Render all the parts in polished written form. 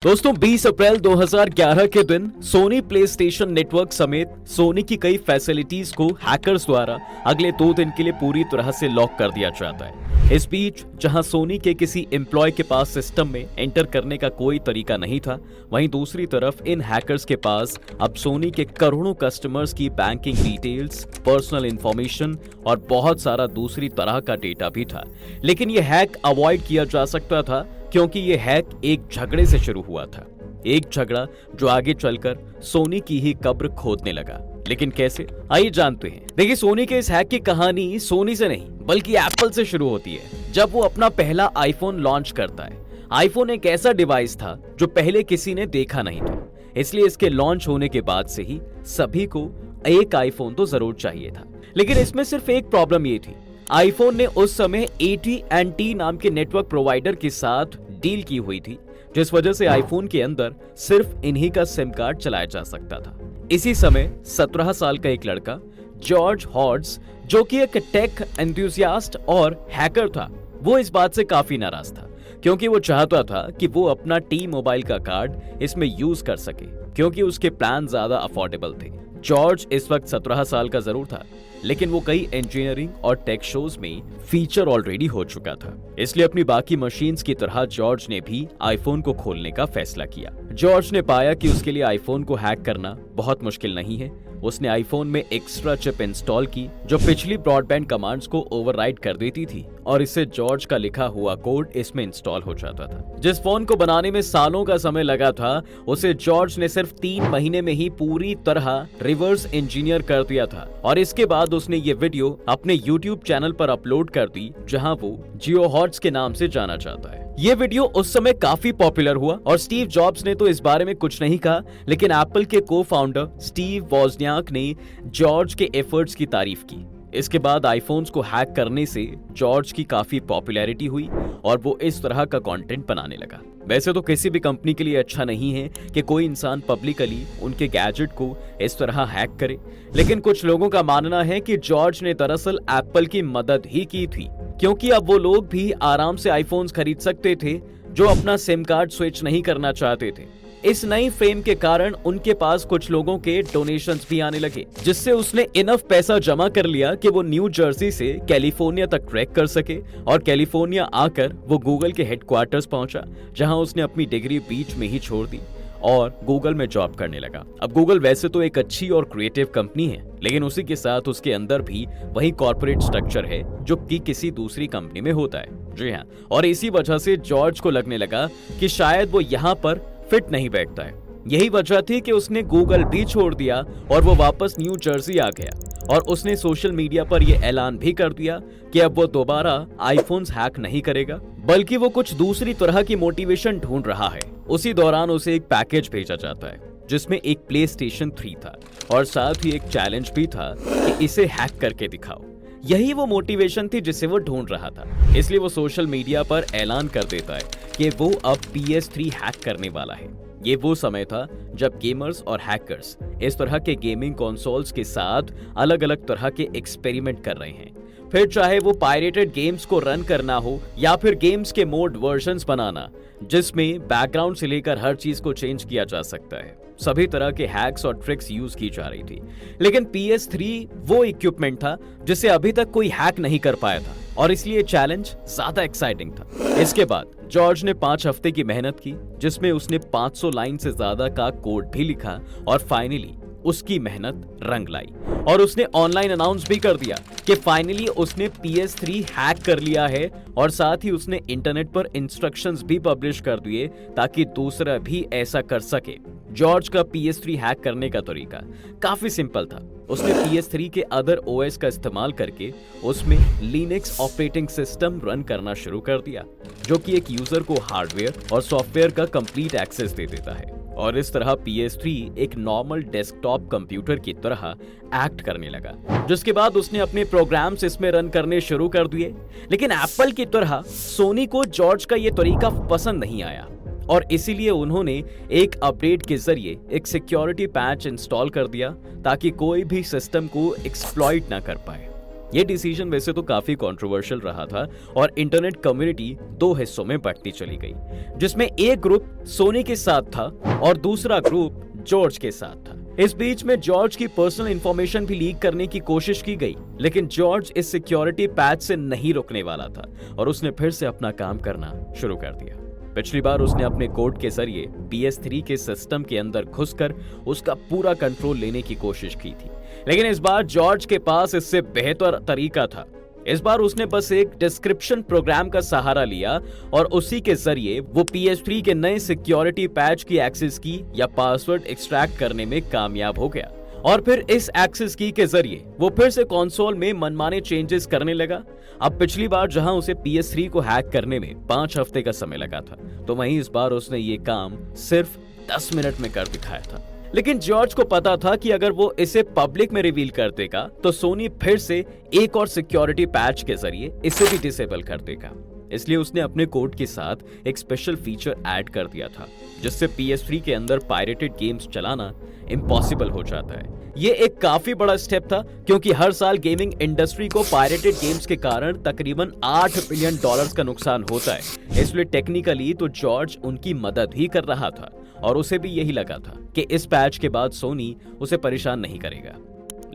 दोस्तों 20 अप्रैल 2011 के दिन सोनी प्लेस्टेशन नेटवर्क समेत सोनी की कई फैसिलिटीज को हैकर्स द्वारा अगले 2 दिन के लिए पूरी तरह से लॉक कर दिया जाता है। इस बीच जहां सोनी के किसी एम्प्लॉय के पास सिस्टम में एंटर करने का कोई तरीका नहीं था, वहीं दूसरी तरफ इन हैकर्स के पास अब सोनी के करोड़ों कस्टमर्स की बैंकिंग डिटेल्स, पर्सनल इंफॉर्मेशन और बहुत सारा दूसरी तरह का डेटा भी था। लेकिन यह हैक अवॉइड किया जा सकता था क्योंकि यह हैक एक झगड़े से शुरू हुआ था। एक झगड़ा जो आगे चलकर सोनी की ही कब्र खोदने लगा। लेकिन कैसे, आइए जानते हैं। देखिए, सोनी के इस हैक की कहानी सोनी से नहीं बल्कि एप्पल से शुरू होती है। जब वो अपना पहला आईफोन लॉन्च करता है। आईफोन एक ऐसा डिवाइस था जो पहले किसी ने देखा नहीं था, इसलिए इसके लॉन्च होने के बाद से ही सभी को एक आईफोन तो जरूर चाहिए था। लेकिन इसमें सिर्फ एक प्रॉब्लम ये थी, आईफोन ने उस समय AT&T नाम के नेटवर्क प्रोवाइडर के साथ डील की हुई थी, जिस वजह से आईफोन के अंदर सिर्फ इन्हीं का सिम कार्ड चलाया जा सकता था। इसी समय 17 साल का एक लड़का जॉर्ज हॉड्स, जो कि एक टेक एंथुसियास्ट और हैकर था, वो इस बात से काफी नाराज था क्योंकि वो चाहता था कि वो अपना टी मोबाइल का कार्ड इसमें यूज कर सके क्योंकि उसके प्लान ज्यादा अफोर्डेबल थे। जॉर्ज इस वक्त 17 साल का जरूर था, लेकिन वो कई इंजीनियरिंग और टेक शोज में फीचर ऑलरेडी हो चुका था। इसलिए अपनी बाकी मशीन्स की तरह जॉर्ज ने भी आईफोन को खोलने का फैसला किया। जॉर्ज ने पाया कि उसके लिए आईफोन को हैक करना बहुत मुश्किल नहीं है। उसने आईफोन में एक्स्ट्रा चिप इंस्टॉल की जो पिछली ब्रॉडबैंड कमांड्स को ओवरराइड कर देती थी और इससे जॉर्ज का लिखा हुआ कोड इसमें इंस्टॉल हो जाता था। जिस फोन को बनाने में सालों का समय लगा था, उसे जॉर्ज ने सिर्फ 3 महीने में ही पूरी तरह रिवर्स इंजीनियर कर दिया था और इसके बाद उसने ये वीडियो अपने यूट्यूब चैनल पर अपलोड कर दी, जहां वो जियो हॉट्स के नाम से जाना जाता है। ये वीडियो उस समय काफी पॉपुलर हुआ और स्टीव जॉब्स ने तो इस बारे में कुछ नहीं कहा, लेकिन एप्पल के को-फाउंडर स्टीव वोज़नियाक ने जॉर्ज के एफर्ट्स की तारीफ की। इसके बाद आईफोन्स को हैक करने से जॉर्ज की काफी पॉपुलैरिटी हुई और वो इस तरह का कंटेंट बनाने लगा। वैसे तो किसी भी कंपनी के लिए अच्छा नहीं है कि कोई इंसान पब्लिकली उनके गैजेट को इस तरह हैक करे, लेकिन कुछ लोगों का मानना है कि जॉर्ज ने दरअसल एप्पल की मदद ही की थी, क्योंकि अब वो लोग भी आराम से आईफोन्स खरीद सकते थे जो अपना सिम कार्ड स्विच नहीं करना चाहते थे। इस नई फेम के कारण उनके पास कुछ लोगों के डोनेशंस भी आने लगे, जिससे उसने इनफ पैसा जमा कर लिया कि वो न्यू जर्सी से कैलिफोर्निया तक ट्रैक कर सके और कैलिफोर्निया आकर वो गूगल के हेडक्वार्टर्स पहुंचा, जहां उसने अपनी डिग्री बीच में ही छोड़ दी और गूगल में जॉब करने लगा। अब गूगल वैसे तो एक अच्छी और क्रिएटिव कंपनी है, लेकिन उसी के साथ उसके अंदर भी वही कॉर्पोरेट स्ट्रक्चर है जो कि किसी दूसरी कंपनी में होता है। जी हाँ, और इसी वजह से जॉर्ज को लगने लगा कि शायद वो यहाँ पर फिट नहीं बैठता है। यही वजह थी कि उसने गूगल भी छोड़ दिया और वो वापस न्यू जर्सी आ गया और उसने सोशल मीडिया पर यह ऐलान भी कर दिया कि अब वो दोबारा आईफोन्स हैक नहीं करेगा, बल्कि वो कुछ दूसरी तरह की मोटिवेशन ढूंढ रहा है। उसी दौरान उसे एक पैकेज भेजा जाता है जिसमें एक प्लेस्टेशन 3 था और साथ ही एक चैलेंज भी था कि इसे हैक करके दिखाओ। यही वो मोटिवेशन थी जिसे वो ढूंढ रहा था। इसलिए वो सोशल मीडिया पर ऐलान कर देता है कि वो अब PS3 हैक करने वाला है। ये वो समय था जब गेमर्स और हैकर्स इस तरह के गेमिंग कंसोल्स के साथ अलग अलग तरह के एक्सपेरिमेंट कर रहे हैं। फिर चाहे वो पायरेटेड गेम्स को रन करना हो या फिर गेम्स के मोड वर्जन्स बनाना, जिसमें बैकग्राउंड से लेकर हर चीज को चेंज किया जा सकता है। सभी तरह के हैक्स और ट्रिक्स यूज की जा रही थी, लेकिन PS3 वो इक्विपमेंट था जिसे अभी तक कोई हैक नहीं कर पाया था और इसलिए चैलेंज ज्यादा एक्साइटिंग था। इसके बाद जॉर्ज ने 5 हफ्ते की मेहनत की, जिसमें उसने 500 लाइन से ज्यादा का कोड भी लिखा और फाइनली उसकी मेहनत रंग लाई और उसने ऑनलाइन अनाउंस भी कर दिया कि फाइनली उसने PS3 हैक कर लिया है और साथ ही उसने इंटरनेट पर इंस्ट्रक्शंस भी पब्लिश कर दिए ताकि दूसरा भी ऐसा कर सके। जॉर्ज का PS3 हैक करने का तरीका काफी सिंपल था। उसने PS3 के अदर OS का इस्तेमाल करके उसमें लिनक्स ऑपरेटिंग सिस्टम रन करना शुरू कर दिया, जो कि एक यूजर को हार्डवेयर और सॉफ्टवेयर का कंप्लीट एक्सेस दे देता है और इस तरह PS3 एक नॉर्मल डेस्कटॉप कंप्यूटर की तरह एक्ट करने लगा। जिसके बाद उसने अपने प्रोग्राम्स इसमें रन करने शुरू कर दिए, लेकिन एप्पल की तरह सोनी को जॉर्ज का ये तरीका पसंद नहीं आया और इसीलिए उन्होंने एक अपडेट के जरिए एक सिक्योरिटी पैच इंस्टॉल कर दिया ताकि कोई भी सिस्टम को एक्सप्लॉइट ना कर पाए। ये डिसीजन वैसे तो काफी कंट्रोवर्शियल रहा था और इंटरनेट कम्युनिटी दो हिस्सों में बढ़ती चली गई, जिसमें एक ग्रुप सोनी के साथ था और दूसरा ग्रुप जॉर्ज के साथ था। इस बीच में जॉर्ज की पर्सनल इंफॉर्मेशन भी लीक करने की कोशिश की गई, लेकिन जॉर्ज इस सिक्योरिटी पैच से नहीं रुकने वाला था और उसने फिर से अपना काम करना शुरू कर दिया। पिछली बार उसने अपने कोड के जरिए PS3 के सिस्टम के अंदर घुसकर उसका पूरा कंट्रोल लेने की कोशिश की थी, लेकिन इस बार जॉर्ज के पास इससे बेहतर तरीका था। इस बार उसने बस एक डिस्क्रिप्शन प्रोग्राम का सहारा लिया और उसी के जरिए वो PS3 के नए सिक्योरिटी पैच की एक्सेस की या पासवर्ड एक्सट्रैक्ट करने में कामयाब हो गया और फिर इस एक्सेस की के जरिए वो फिर से कंसोल में मनमाने चेंजेस करने लगा। अब पिछली बार जहां उसे PS3 को हैक करने में 5 हफ्ते का समय लगा था, तो वहीं इस बार उसने ये काम सिर्फ 10 मिनट में कर दिखाया था। लेकिन जॉर्ज को पता था कि अगर वो इसे पब्लिक में रिवील कर देगा तो सोनी फिर से एक और सिक्योरिटी पैच के जरिए इसे भी डिसेबल कर देगा। इसलिए उसने अपने कोड के साथ एक स्पेशल फीचर ऐड कर दिया था, जिससे PS3 के अंदर पायरेटेड गेम्स चलाना इम्पॉसिबल हो जाता है। ये एक काफी बड़ा स्टेप था, क्योंकि हर साल गेमिंग इंडस्ट्री को पायरेटेड गेम्स के कारण तकरीबन $8 बिलियन का नुकसान होता है। इसलिए टेक्निकली तो जॉर्ज उनकी मदद ही कर रहा था और उसे भी यही लगा था कि इस पैच के बाद सोनी उसे परेशान नहीं करेगा।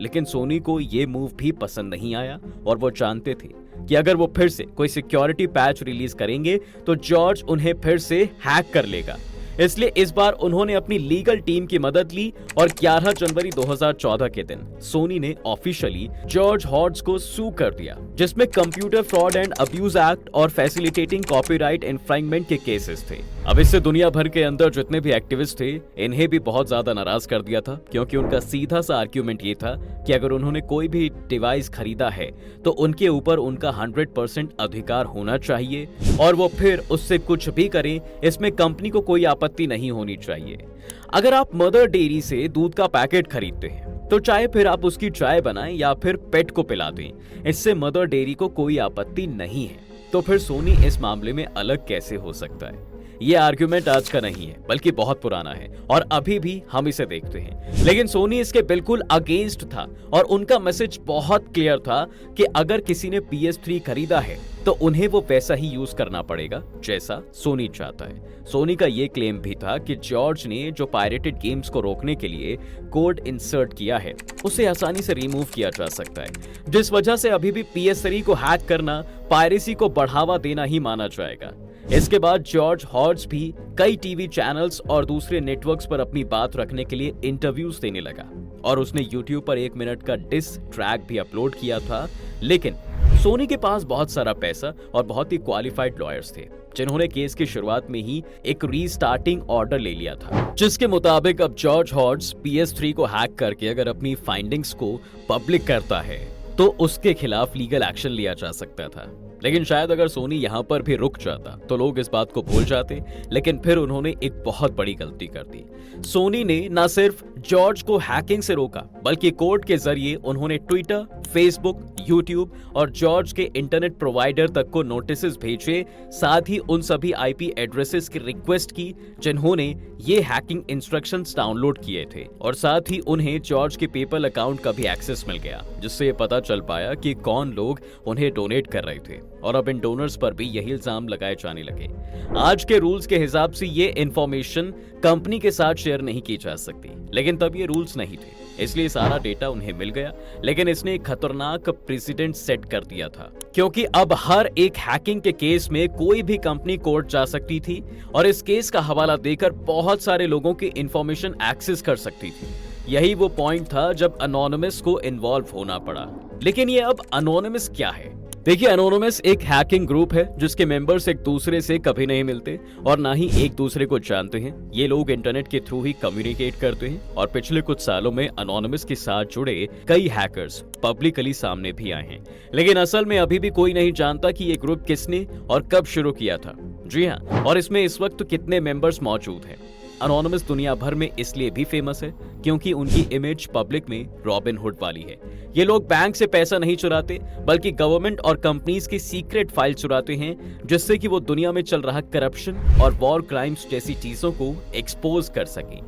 लेकिन सोनी को ये मूव भी पसंद नहीं आया और वो जानते थे कि अगर वो फिर से कोई सिक्योरिटी पैच रिलीज करेंगे तो जॉर्ज उन्हें फिर से हैक कर लेगा। इसलिए इस बार उन्होंने अपनी लीगल टीम की मदद ली और 11 जनवरी 2014 के दिन सोनी ने ऑफिशियली जॉर्ज हॉर्ट्ज को सू कर दिया, जिसमें computer fraud and abuse act और फैसिलिटेटिंग कॉपीराइट इन्फ्रिंजमेंट के केसेस थे। अब इससे दुनिया भर के अंदर जितने भी एक्टिविस्ट थे, इन्हें भी बहुत ज्यादा नाराज कर दिया था, क्योंकि उनका सीधा सा आर्ग्यूमेंट ये था कि अगर उन्होंने कोई भी डिवाइस खरीदा है तो उनके ऊपर उनका 100% अधिकार होना चाहिए और वो फिर उससे कुछ भी करें, इसमें कंपनी को कोई आपत्ति नहीं होनी चाहिए। अगर आप मदर डेयरी से दूध का पैकेट खरीदते हैं तो चाहे फिर आप उसकी चाय बनाएं या फिर पेट को पिला दें, इससे मदर डेयरी को कोई आपत्ति नहीं है। तो फिर सोनी इस मामले में अलग कैसे हो सकता है? ये आर्गुमेंट आज का नहीं है, बल्कि बहुत पुराना है और अभी भी हम इसे देखते हैं। लेकिन सोनी इसके बिल्कुल अगेंस्ट था और उनका मैसेज बहुत क्लियर था कि अगर किसी ने PS3 खरीदा है तो उन्हें वो वैसा ही यूज करना पड़ेगा जैसा सोनी चाहता है। सोनी का ये क्लेम भी था कि जॉर्ज ने जो पायरेटेड गेम्स को रोकने के लिए कोड इंसर्ट किया है उसे आसानी से रिमूव किया जा सकता है, जिस वजह से अभी भी PS3 को हैक करना पायरेसी को बढ़ावा देना ही माना जाएगा। इसके बाद जॉर्ज हॉर्ट्ज भी कई टीवी चैनल्स और दूसरे नेटवर्क्स पर अपनी बात रखने के लिए इंटरव्यूज देने लगा और उसने YouTube पर 1 मिनट का डिस ट्रैक भी अपलोड किया था। लेकिन सोनी के पास बहुत सारा पैसा और बहुत ही क्वालिफाइड लॉयर्स थे, जिन्होंने केस की शुरुआत में ही एक रीस्टार्टिंग ऑर्डर ले लिया था, जिसके मुताबिक अब जॉर्ज हॉर्ट्ज PS3 को हैक करके अगर अपनी फाइंडिंग्स को पब्लिक करता है तो उसके खिलाफ लीगल एक्शन लिया जा सकता था। लेकिन शायद अगर सोनी यहाँ पर भी रुक जाता तो लोग इस बात को भूल जाते, लेकिन फिर उन्होंने एक बहुत बड़ी गलती कर दी। सोनी ने न सिर्फ जॉर्ज को हैकिंग से रोका, बल्कि कोर्ट के जरिए उन्होंने ट्विटर, फेसबुक, यूट्यूब और जॉर्ज के इंटरनेट प्रोवाइडर तक को नोटिसेस भेजे, साथ ही उन सभी IP एड्रेसेस की रिक्वेस्ट की जिन्होंने ये हैकिंग इंस्ट्रक्शंस डाउनलोड किए थे, और साथ ही उन्हें जॉर्ज के पेपल अकाउंट का भी एक्सेस मिल गया, जिससे ये पता चल पाया कि कौन लोग उन्हें डोनेट कर रहे थे, और अब इन डोनर्स पर भी यही इल्जाम लगाए जाने लगे। आज के रूल्स के हिसाब से ये इंफॉर्मेशन कंपनी के साथ शेयर नहीं की जा सकती, लेकिन तब ये रूल्स नहीं थे, इसलिए सारा डेटा उन्हें मिल गया। लेकिन इसने एक खतरनाक प्रेसिडेंट सेट कर दिया था, क्योंकि अब हर एक हैकिंग के केस में कोई भी कंपनी कोर्ट जा सकती थी और इस केस का हवाला देकर बहुत सारे लोगों की इंफॉर्मेशन एक्सेस कर सकती थी। यही वो पॉइंट था जब अनोनिमस को इन्वॉल्व होना पड़ा। लेकिन ये अब अनोनिमस क्या है? देखिए, अनोनिमस एक हैकिंग ग्रुप है जिसके मेंबर्स एक दूसरे से कभी नहीं मिलते और ना ही एक दूसरे को जानते हैं। ये लोग इंटरनेट के थ्रू ही कम्युनिकेट करते हैं, और पिछले कुछ सालों में अनोनिमस के साथ जुड़े कई हैकर्स पब्लिकली सामने भी आए हैं। लेकिन असल में अभी भी कोई नहीं जानता कि ये ग्रुप किसने और कब शुरू किया था। जी हाँ, और इसमें इस वक्त कितने मेंबर्स मौजूद हैं। अनोनिमस दुनिया भर में इसलिए भी फेमस है क्योंकि उनकी इमेज पब्लिक में रॉबिन हुड वाली है। ये लोग बैंक से पैसा नहीं चुराते, बल्कि गवर्नमेंट और कंपनीज की सीक्रेट फाइल चुराते हैं, जिससे कि वो दुनिया में चल रहा करप्शन और वॉर क्राइम्स जैसी चीजों को एक्सपोज कर सकें।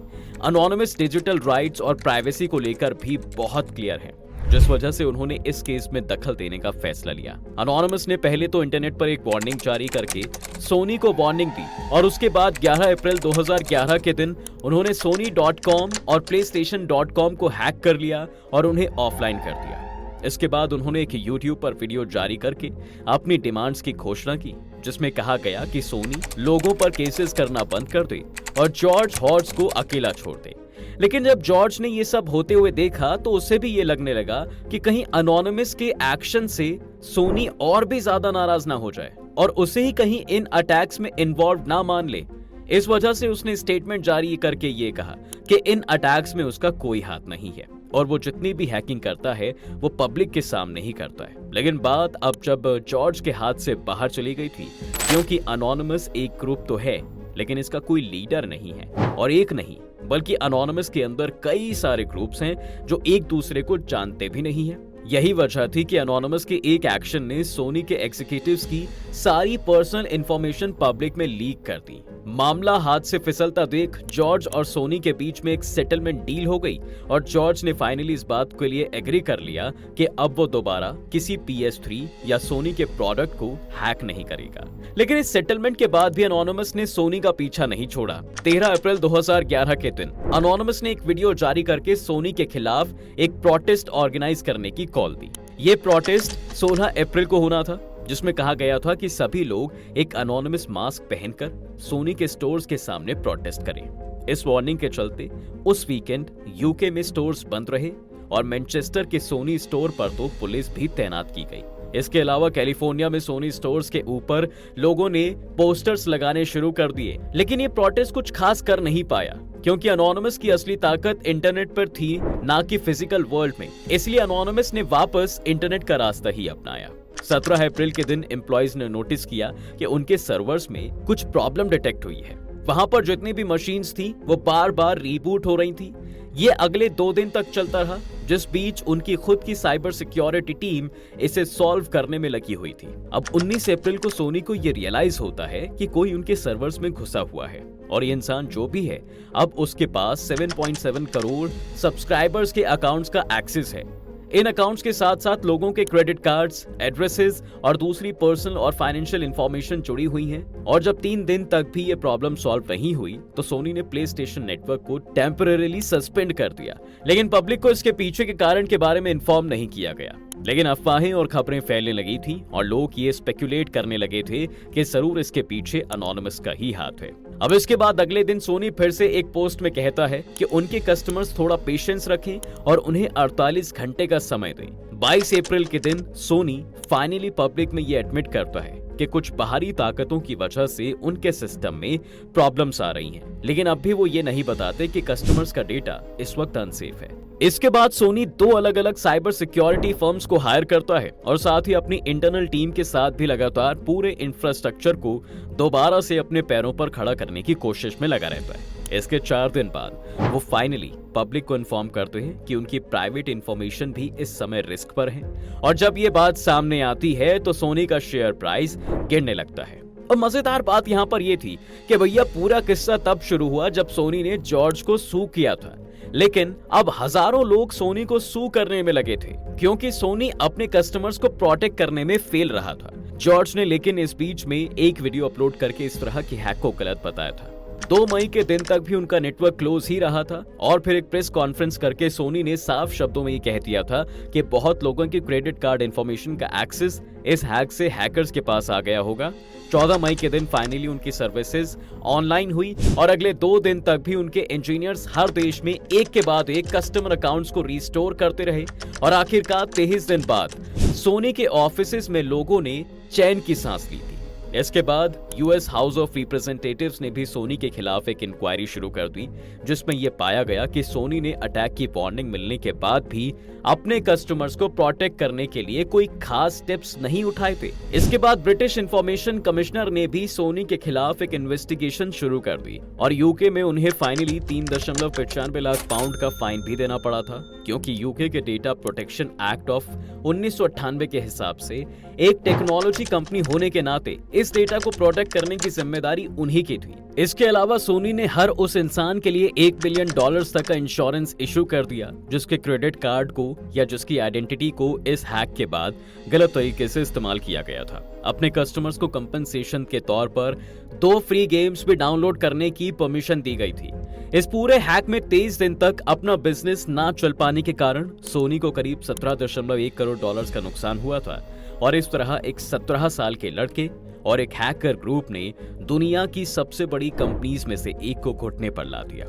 अनोनिमस डिजिटल राइट्स और प्राइवेसी को लेकर भी बहुत क्लियर है। जिस वजह से उन्होंने इस केस में दखल देने का फैसला लिया। एनोनिमस ने पहले तो इंटरनेट पर एक वार्निंग जारी करके सोनी को वार्निंग दी और उसके बाद 11 अप्रैल 2011 के दिन उन्होंने sony.com और playstation.com को हैक कर लिया और उन्हें ऑफलाइन कर दिया। इसके बाद उन्होंने एक YouTube पर वीडियो जारी करके अपनी डिमांड्स की घोषणा की, जिसमें कहा गया कि सोनी लोगों पर केसेस करना बंद कर दे और जॉर्ज हॉर्ट्ज को अकेला छोड़ दे। लेकिन जब जॉर्ज ने ये सब होते हुए देखा तो उसे भी ये लगने लगा कि कहीं एनोनिमस के एक्शन से सोनी और भी ज्यादा नाराज ना हो जाए और उसे ही कहीं इन अटैक्स में इन्वॉल्व ना मान ले। इस वजह से उसने स्टेटमेंट जारी करके ये कहा कि इन अटैक्स में उसका कोई हाथ नहीं है और वो जितनी भी हैकिंग करता है वो पब्लिक के सामने ही करता है। लेकिन बात अब जब जॉर्ज के हाथ से बाहर चली गई थी, क्योंकि एनोनिमस एक ग्रुप तो है लेकिन इसका कोई लीडर नहीं है और एक नहीं बल्कि एनोनिमस के अंदर कई सारे ग्रुप्स हैं जो एक दूसरे को जानते भी नहीं है। यही वजह थी कि एनोनिमस के एक एक्शन ने सोनी के एग्जीक्यूटिव्स की सारी पर्सनल इंफॉर्मेशन पब्लिक में लीक कर दी। मामला हाथ से फिसलता देख जॉर्ज और सोनी के बीच में एक सेटलमेंट डील हो गई और जॉर्ज ने फाइनली इस बात के लिए एग्री कर लिया कि अब वो दोबारा किसी PS3 या सोनी के प्रोडक्ट को हैक नहीं करेगा। लेकिन इस सेटलमेंट के बाद भी एनोनिमस ने सोनी का पीछा नहीं छोड़ा। 13 अप्रैल 2011 के दिन एनोनिमस ने एक वीडियो जारी करके सोनी के खिलाफ एक प्रोटेस्ट ऑर्गेनाइज करने की कॉल दी। ये प्रोटेस्ट 16 अप्रैल को होना था, जिसमें कहा गया था कि सभी लोग एक एनोनिमस मास्क पहनकर सोनी के स्टोर्स के सामने प्रोटेस्ट करें। इस वार्निंग के चलते उस वीकेंड यूके में स्टोर्स बंद रहे और मैनचेस्टर के सोनी स्टोर पर तो पुलिस भी तैनात की गई। इसके अलावा कैलिफोर्निया में सोनी स्टोर्स के ऊपर लोगों ने पोस्टर्स लगाने शुरू कर दिए। लेकिन ये प्रोटेस्ट कुछ खास कर नहीं पाया, क्योंकि एनोनिमस की असली ताकत इंटरनेट पर थी, ना कि फिजिकल वर्ल्ड में। इसलिए एनोनिमस ने वापस इंटरनेट का रास्ता ही अपनाया। 17 अप्रैल के दिन एम्प्लॉइज ने नोटिस किया कि उनके सर्वर्स में कुछ प्रॉब्लम डिटेक्ट हुई है। वहां पर जितनी भी मशीन्स थी वो बार बार रीबूट हो रही थी। ये अगले 2 दिन तक चलता रहा, जिस बीच उनकी खुद की साइबर सिक्योरिटी टीम इसे सॉल्व करने में लगी हुई थी। अब 19 अप्रैल को सोनी को ये रियलाइज होता है कि कोई उनके सर्वर्स में घुसा हुआ है और ये इंसान जो भी है अब उसके पास 7.7 करोड़ सब्सक्राइबर्स के अकाउंट्स का एक्सेस है। इन अकाउंट्स के साथ साथ लोगों के क्रेडिट कार्ड्स, एड्रेसेस और दूसरी पर्सनल और फाइनेंशियल इंफॉर्मेशन जुड़ी हुई हैं। और जब 3 दिन तक भी ये प्रॉब्लम सॉल्व नहीं हुई तो सोनी ने प्लेस्टेशन नेटवर्क को टेम्परेरीली सस्पेंड कर दिया। लेकिन पब्लिक को इसके पीछे के कारण के बारे में इन्फॉर्म नहीं किया गया। लेकिन अफवाहें और खबरें फैलने लगी थी और लोग ये स्पेकुलेट करने लगे थे कि जरूर इसके पीछे एनोनिमस का ही हाथ है। अब इसके बाद अगले दिन सोनी फिर से एक पोस्ट में कहता है कि उनके कस्टमर्स थोड़ा पेशेंस रखें और उन्हें 48 घंटे का समय दें। 22 अप्रैल के दिन सोनी फाइनली पब्लिक में ये एडमिट करता है कि कुछ बाहरी ताकतों की वजह से उनके सिस्टम में प्रॉब्लम्स आ रही हैं। लेकिन अब भी वो ये नहीं बताते कि कस्टमर्स का डेटा इस वक्त अनसेफ है। इसके बाद सोनी 2 अलग अलग साइबर सिक्योरिटी फर्म्स को हायर करता है और साथ ही अपनी इंटरनल टीम के साथ भी लगातार पूरे इंफ्रास्ट्रक्चर को दोबारा से अपने पैरों पर खड़ा करने की कोशिश में लगा रहता है। इसके 4 दिन बाद वो फाइनली पब्लिक को इन्फॉर्म करते हैं कि उनकी प्राइवेट इंफॉर्मेशन भी इस समय रिस्क पर है। और जब ये बात सामने आती है तो सोनी का शेयर प्राइस गिरने लगता है। और मजेदार बात यहाँ पर यह थी कि भैया पूरा किस्सा तब शुरू हुआ जब सोनी ने जॉर्ज को सू किया था। लेकिन अब हजारों लोग सोनी को सू करने में लगे थे, क्योंकि सोनी अपने कस्टमर्स को प्रोटेक्ट करने में फेल रहा था। जॉर्ज ने लेकिन इस बीच में एक वीडियो अपलोड करके इस तरह की हैक को गलत बताया था। 2 मई के दिन तक भी उनका नेटवर्क क्लोज ही रहा था और फिर एक प्रेस कॉन्फ्रेंस करके सोनी ने साफ शब्दों में ये कह दिया था कि बहुत लोगों की क्रेडिट कार्ड इंफॉर्मेशन का एक्सेस इस हैक से हैकर्स के पास आ गया होगा। 14 मई के दिन फाइनली उनकी सर्विसेज ऑनलाइन हुई और अगले 2 दिन तक भी उनके इंजीनियर्स हर देश में एक के बाद एक कस्टमर अकाउंट्स को रिस्टोर करते रहे। और आखिरकार 23 दिन बाद सोनी के ऑफिसेज में लोगों ने चैन की सांस ली थी। इसके बाद यूएस हाउस ऑफ रिप्रेजेंटेटिव्स ने भी सोनी के खिलाफ एक इंक्वायरी शुरू कर दी, जिसमें यह पाया गया कि सोनी ने अटैक की वार्निंग मिलने के बाद भी अपने कस्टमर्स को प्रोटेक्ट करने के लिए कोई खास स्टेप्स नहीं उठाए थे। इसके बाद ब्रिटिश इंफॉर्मेशन कमिश्नर ने भी सोनी के खिलाफ एक इन्वेस्टिगेशन शुरू कर दी और यूके में उन्हें फाइनली 3.95 लाख पाउंड का फाइन भी देना पड़ा था, क्योंकि यूके के डेटा प्रोटेक्शन एक्ट ऑफ 1998 के हिसाब से एक टेक्नोलॉजी कंपनी होने के नाते इस डेटा को प्रोटेक्ट करने की जिम्मेदारी उन्हीं की थी। इसके अलावा सोनी ने हर उस इंसान के लिए $1 बिलियन तक का इंश्योरेंस इशू कर दिया जिसके क्रेडिट कार्ड को या जिसकी आइडेंटिटी को इस हैक के बाद गलत तरीके से इस्तेमाल किया गया था। अपने कस्टमर्स को कंपनसेशन के तौर पर 2 फ्री गेम्स भी डाउनलोड करने की परमिशन दी गई थी। इस पूरे हैक में 23 दिन तक अपना बिजनेस ना चल पाने के कारण सोनी को करीब $17.1 करोड़ का नुकसान हुआ था। और इस तरह एक 17 साल के लड़के और एक हैकर ग्रुप ने दुनिया की सबसे बड़ी कंपनीज में से एक को घुटने पर ला दिया।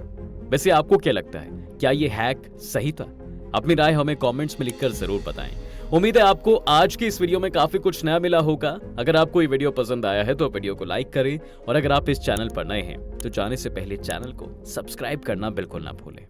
वैसे आपको क्या लगता है, क्या ये हैक सही था? अपनी राय हमें कमेंट्स में लिखकर जरूर बताएं। उम्मीद है आपको आज की इस वीडियो में काफी कुछ नया मिला होगा। अगर आपको ये वीडियो पसंद आया है तो वीडियो को लाइक करें और अगर आप इस चैनल पर नए हैं तो जाने से पहले चैनल को सब्सक्राइब करना बिल्कुल ना भूलें।